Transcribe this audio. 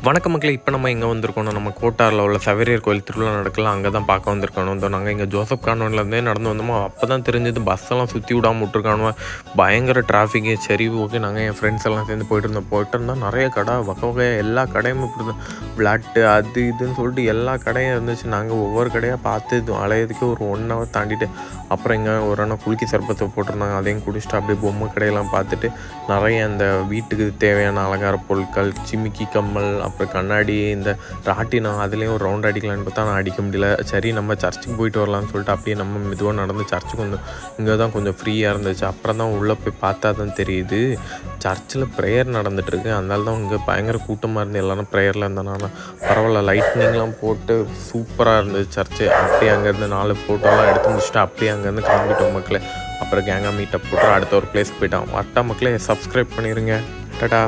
வணக்கம் மக்களே. இப்போ நம்ம எங்கே வந்திருக்கோம்? நம்ம கோட்டாரில் உள்ள சவேரியார் கோயில் திருவிழா நடக்கலாம், அங்கே தான் பார்க்க வந்திருக்கணும். இதோ நாங்கள் இங்கே ஜோசப் கான்வென்ட்லேருந்தே நடந்து வந்தோமோ, அப்போ தான் தெரிஞ்சது பஸ்ஸெல்லாம் சுற்றி விடாமல் விட்ருக்கானுவ. பயங்கர டிராஃபிக்கு. சரி, ஓகே, நாங்கள் என் ஃப்ரெண்ட்ஸ் எல்லாம் சேர்ந்து போயிட்டு இருந்தால் நிறைய கடை வகை வகையாக எல்லா கடையும் இப்படி தான் விளாட்டு அது இதுன்னு சொல்லிட்டு எல்லா கடையும் இருந்துச்சு. நாங்கள் ஒவ்வொரு கடையாக பார்த்து இது அலையதுக்கு ஒரு 1 ஹவர் தாண்டிட்டு அப்புறம் இங்கே ஒரு அண்ணா குலுக்கி சர்பத்தை போட்டிருந்தாங்க, அதையும் குடிச்சிட்டு அப்படியே பொம்மை கடையெல்லாம் பார்த்துட்டு நிறைய அந்த வீட்டுக்கு தேவையான அலங்கார பொருட்கள், சிமிக்கி கம்மல், அப்புறம் கண்ணாடி, இந்த ராட்டினம், அதுலேயும் ஒரு ரவுண்ட் அடிக்கலான்னு பார்த்தா நான் அடிக்க முடியல. சரி, நம்ம சர்ச்சுக்கு போயிட்டு வரலான்னு சொல்லிட்டு அப்படியே நம்ம மெதுவாக நடந்து சர்ச்சுக்கு வந்து இங்கே தான் கொஞ்சம் ஃப்ரீயாக இருந்துச்சு. அப்புறம் தான் உள்ளே போய் பார்த்தா தான் தெரியுது சர்ச்சில் ப்ரேயர் நடந்துகிட்ருக்கு. அதனால தான் இங்கே பயங்கர கூட்டமாக இருந்து எல்லோரும் ப்ரேயரில் இருந்தனால பரவாயில்ல. லைட்னிங்லாம் போட்டு சூப்பராக இருந்துச்சு சர்ச்சு. அப்படியே அங்கேருந்து 4 ஃபோட்டோலாம் எடுத்து முடிச்சுட்டு அப்படியே அங்கேருந்து கிளம்பிட்டோம் மக்களே. அப்புறம் கேங்காக மீட்டப் போட்டு அடுத்த ஒரு பிளேஸ்க்கு போயிட்டோம். வரட்டா மக்களே, சப்ஸ்கிரைப் பண்ணிடுங்க. டாடா.